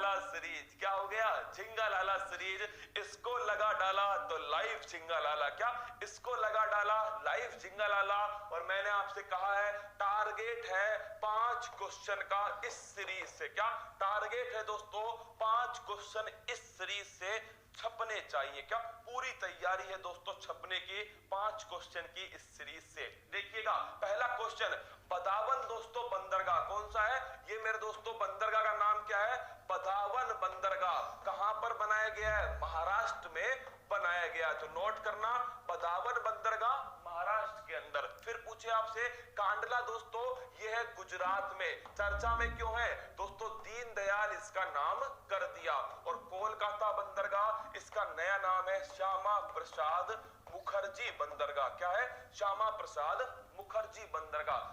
लाला series. क्या हो गया? झिंगा लाला सीरीज। इसको लगा डाला तो लाइव झिंगा लाला। क्या? इसको लगा डाला लाइव झिंगा लाला। और मैंने आपसे कहा है टारगेट है 5 क्वेश्चन का इस सीरीज से। क्या टारगेट है दोस्तों? 5 क्वेश्चन इस सीरीज से छपने चाहिए। क्या पूरी तैयारी है दोस्तों छपने की 5 क्वेश्चन की इस सीरीज से। देखिएगा पहला क्वेश्चन, बदावन दोस्तों बंदरगाह कौन सा है? ये मेरे दोस्तों बंदरगाह का नाम क्या है? बदावन बंदरगाह। कहां पर बनाया गया है? महाराष्ट्र में बनाया गया। तो नोट करना, बदावन बंदरगाह महाराष्ट्र के अंदर। फिर पूछे आपसे कांडला दोस्तों, ये है गुजरात में। चर्चा में क्यों है दोस्तों? दीनदयाल इसका नाम कर दिया। और कोलकाता बंदरगाह, इसका नया नाम है श्यामा प्रसाद मुखर्जी बंदरगाह। क्या है? श्यामा प्रसाद मुखर्जी बंदरगाह।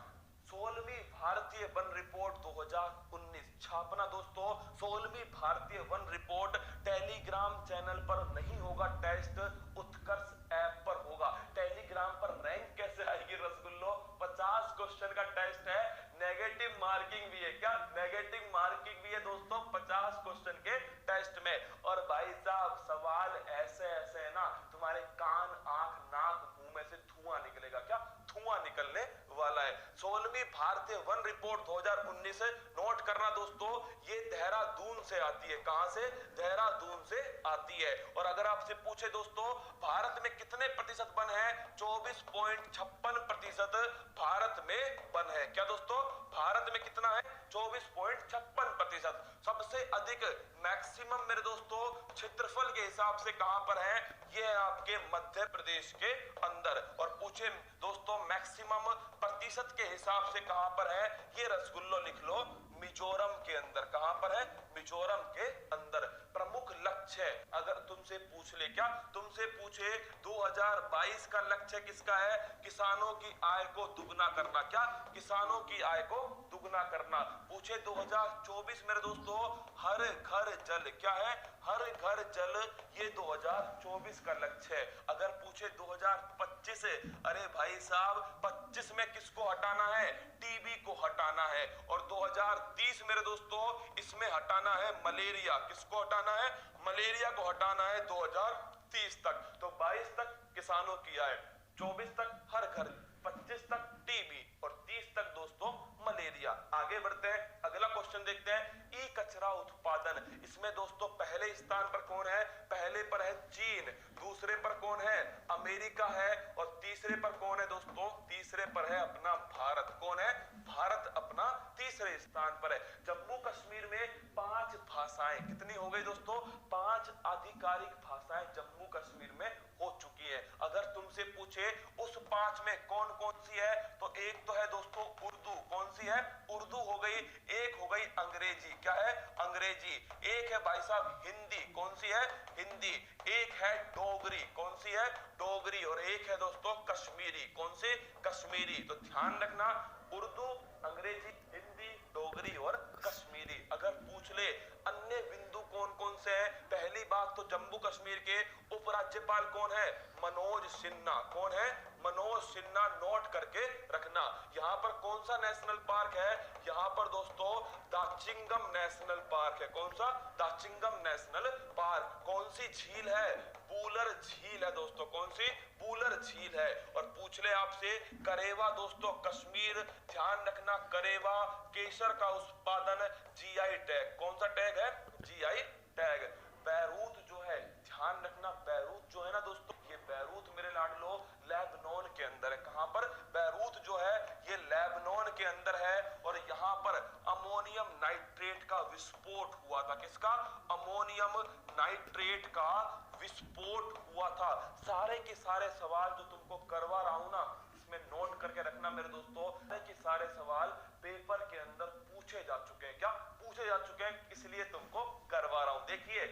16वीं भारतीय वन रिपोर्ट 2019 छापना दोस्तों। 16वीं भारतीय वन रिपोर्ट टेलीग्राम चैनल पर नहीं होगा टेस्ट, उत्कर्ष ऐप पर होगा। टेलीग्राम पर रैंक कैसे आएगी रसगुल्लो? 50 क्वेश्चन का टेस्ट है, नेगेटिव मार्किंग भी है। क्या नेगेटिव मार्किंग भी है दोस्तों 50 क्वेश्चन के टेस्ट में। और भाई साहब सवाल ऐसे ऐसे है ना, तुम्हारे कान आंख नाक मुंह में से धुआं निकलेगा। क्या धुआं निकलने वाला है। 16वीं भारतीय वन रिपोर्ट 2019 नोट करना दोस्तों, ये देहरादून से आती है। कहां से? देहरादून से आती है। और अगर आपसे पूछे दोस्तों भारत में कितने प्रतिशत वन है? 24.56% भारत में वन है। क्या दोस्तों? भारत में कितना है? 24.56%। सबसे अधिक मैक्सिमम मेरे दोस्तों क्षेत्रफल के हिसाब से कहां पर है? ये है आपके मध्य प्रदेश के अंदर। और पूछे दोस्तों मैक्सिमम प्रतिशत के हिसाब से कहां पर है? ये रसगुल्लो लिख लो, मिजोरम के अंदर। कहां पर है? मिजोरम के अंदर। प्रमुख लक्ष्य अगर तुमसे पूछ ले, क्या तुमसे पूछे 2022 का लक्ष्य किसका है? किसानों की आय को दुगना करना। क्या किसानों की आय को दुगना करना। पूछे 2024 मेरे दोस्तों हर घर जल। क्या है? हर घर जल, ये 2024 का लक्ष्य है। अगर पूछे 2025, अरे भाई साहब 25 में किसको हटाना है? टीबी को हटाना है। और 2030 मेरे दोस्तों इसमें हटाना है मलेरिया। किसको हटाना है? मलेरिया को हटाना है 2030 तक। तो 22 तक किसानों की आय, 24 तक हर घर, 25 तक टीबी और 30 तक दोस्तों मलेरिया। आगे बढ़ते हैं, अगला क्वेश्चन देखते हैं। ई कचरा उत्पादन, इसमें दोस्तों पहले स्थान पर कौन है? पहले पर है चीन, दूसरे पर कौन है? अमेरिका है। और तीसरे पर कौन है दोस्तों? तीसरे पर है अपना भारत। कौन है? भारत अपना तीसरे स्थान पर है। जम्मू कश्मीर में 5 भाषाएं कितनी हो गई दोस्तों? 5 आधिकारिक भाषाएं जम्मू कश्मीर में हो चुकी है। अगर तुमसे पूछे उस 5 में कौन कौन सी है, तो एक तो है दोस्तों उर्दू। कौन सी है? उर्दू हो गई। एक हो गई अंग्रेजी। क्या है? अंग्रेजी। एक है भाई साहब हिंदी। कौन सी है? हिंदी। एक है डोगरी। कौन सी है? डोगरी। और एक है दोस्तों कश्मीरी। कौन सी? कश्मीरी। तो ध्यान रखना उर्दू, अंग्रेजी, हिंदी, डोगरी और कश्मीरी। अगर पूछ ले अन्य बिंदु कौन कौन से हैं, पहली बात तो जम्मू कश्मीर के उपराज्यपाल कौन है? मनोज सिन्हा। कौन है? मनोज सिन्हा। नोट करके रखना। यहाँ पर कौन सा नेशनल पार्क है? यहाँ पर दोस्तों दाचिंगम नेशनल पार्क है। कौन सा? Dachigam national park. कौन सी झील है? बूलर झील है दोस्तों। कौन सी? बूलर झील है। और पूछ ले आपसे करेवा दोस्तों कश्मीर, ध्यान रखना करेवा केसर का उत्पादन जीआई टैग। कौन सा टैग है? GI tag. बैरूत जो है, ध्यान रखना बैरूत जो है ना दोस्तों, ये बैरूत मेरे लाडलो लेबनान के अंदर है। कहां पर? बैरूत जो है ये लेबनान के अंदर है। और यहां पर अमोनियम नाइट्रेट का विस्फोट हुआ था। किसका? अमोनियम नाइट्रेट का विस्फोट हुआ था। सारे के सारे सवाल जो तुमको करवा रहा हूं ना, इसमें नोट करके रखना मेरे दोस्तों। कि सारे सवाल पेपर के अंदर पूछे जा चुके हैं। क्या पूछे जा चुके हैं? इसलिए तुमको करवा रहा हूं। देखिए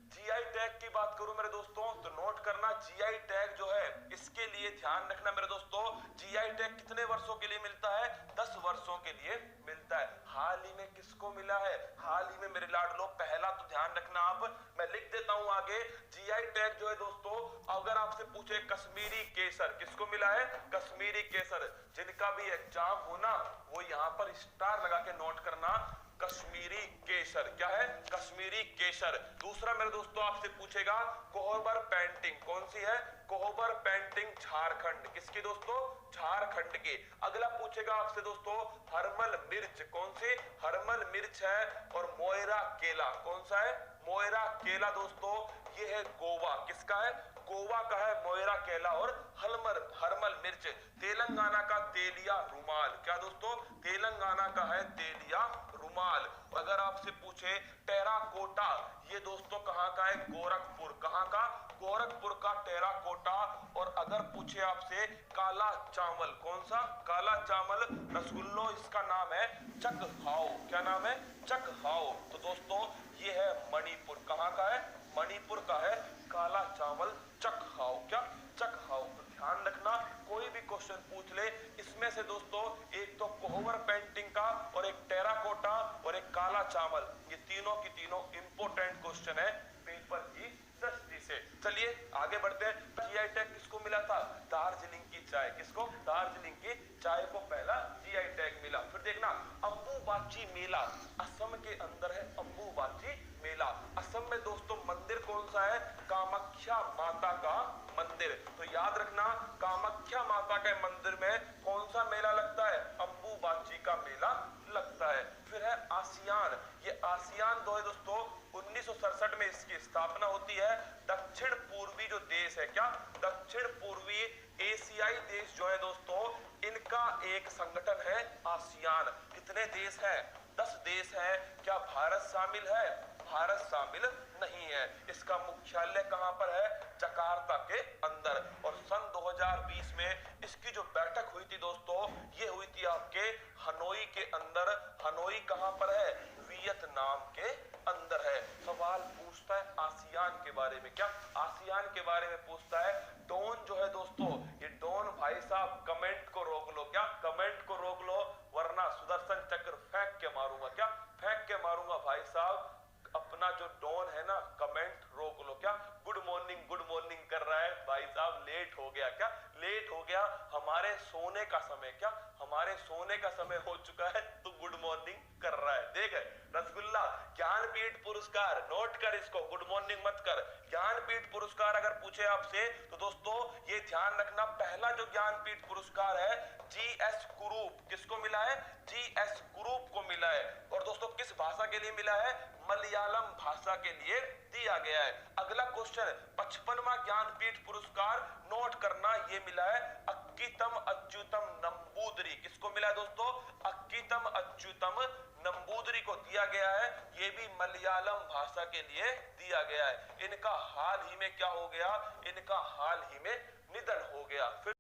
जीआई टैग की बात करूं मेरे दोस्तों, तो नोट करना जीआई टैग जो है इसके लिए ध्यान रखना मेरे दोस्तों। जीआई टैग कितने वर्षों के लिए मिलता है? 10 वर्षों के लिए मिलता है। हाल ही में किसको मिला है? हाल ही में मेरे लाडलो, पहला तो ध्यान रखना आप, मैं लिख देता हूं आगे। जीआई टैग जो है दोस्तों, अगर आपसे पूछे कश्मीरी केसर, किसको मिला है? कश्मीरी केसर। जिनका भी एग्जाम हो ना, वो यहाँ पर स्टार लगा के नोट करना, कश्मीरी केसर। क्या है? कश्मीरी वी केशर। दूसरा मेरे दोस्तों आपसे पूछेगा कोहबर पेंटिंग कौन सी है? कोहबर पेंटिंग झारखंड, किसकी दोस्तों? झारखंड की। अगला पूछेगा आपसे दोस्तों हरमल मिर्च कौन सी? हरमल मिर्च है। और मोयरा केला कौन सा है? मोयरा केला दोस्तों ये है गोवा, किसका है? गोवा का है मोयरा केला। और हरमल मिर्च तेलंगाना का तेलिया रुमाल, क्या दोस्तों? तेलंगाना का है तेलिया रुमाल। अगर आपसे पूछे टेराकोटा, ये दोस्तों कहां का है? गोरखपुर। कहां का? गोरखपुर का टेराकोटा। और अगर पूछे आपसे काला चावल कौन सा? काला चावल रसगुल्लो, इसका नाम है चक हाओ। क्या नाम है? चक हाओ। तो दोस्तों ये है मणिपुर। कहां का है? मणिपुर का है काला चावल चक हाओ। क्या? चक हाओ। तो ध्यान रखना कोई भी क्वेश्चन पूछ ले इसमें से दोस्तों एक तो कोहबर पेंटिंग का और एक टेराकोटा और एक काला चावल, ये तीनों की तीनों इंपॉर्टेंट क्वेश्चन है पेपर की दृष्टि से। चलिए आगे बढ़ते हैं। जीआई टैग किसको मिला था? दार्जिलिंग की चाय। किसको? दार्जिलिंग की चाय को पहला जीआई टैग मिला। फिर देखना अंबुबाची मेला असम के अंदर है। अंबुबाची मेला असम में दोस्तों मंदिर कौन सा है? कामाख्या माता का मंदिर। तो याद रखना कामाख्या माता के मंदिर में कौन सा मेला लगता है? अंबुबाची का मेला लगता है। फिर है आसियान, ये आसियान दो है दोस्तों 1967 में इसकी स्थापना होती है। दक्षिण पूर्वी जो देश है, क्या? दक्षिण पूर्वी एशियाई देश जो है दोस्तों इनका एक संगठन है आसियान। कितने देश हैं? 10 देश हैं। क्या भारत शामिल है? भारत शामिल नहीं है। इसका मुख्यालय कहां पर है? जकार्ता के अंदर। और सन 2020 में इसकी जो बैठक हुई थी दोस्तों ये हुई थी आपके हनोई के अंदर। हनोई कहां पर है? वियतनाम के अंदर है। सवाल पूछता है आसियान के बारे में। क्या? आसियान के बारे में पूछता है। डॉन जो है दोस्तों, ये डॉन भाई साहब कमेंट को रोक लो। क्या? कमेंट को रोक लो वरना सुदर्शन चक्र फेंक के मारूंगा। क्या? फेंक के मारूंगा भाई साहब। अपना जो डॉन है ना कमेंट रोक लो। क्या? गुड मॉर्निंग कर रहा है भाई साहब, लेट हो गया। क्या? लेट हो गया, हमारे सोने का समय। क्या? हमारे सोने का समय हो चुका है तो गुड मॉर्निंग कर रहा है। देख रसगुल्ला ज्ञानपीठ पुरस्कार, नोट कर इसको, गुड मॉर्निंग मत कर। ज्ञानपीठ पुरस्कार अगर पूछे आपसे तो दोस्तों ये ध्यान रखना पहला जो ज्ञानपीठ पुरस्कार है जीएस कुरूप, किसको मिला है? जीएस कुरूप को मिला है। और दोस्तों किस भाषा के लिए मिला है? मलयालम भाषा के लिए दिया गया है। अगला क्वेश्चन 55वां ज्ञानपीठ पुरस्कार नोट करना, ये मिला है अक्कीतम अच्युतम नंबूदरी। किसको मिला है दोस्तों? अक्कीतम अच्युतम नंबूदरी को दिया गया है। ये भी मलयालम भाषा के लिए दिया गया है। इनका हाल ही में क्या हो गया? इनका हाल ही में निधन हो गया। फिर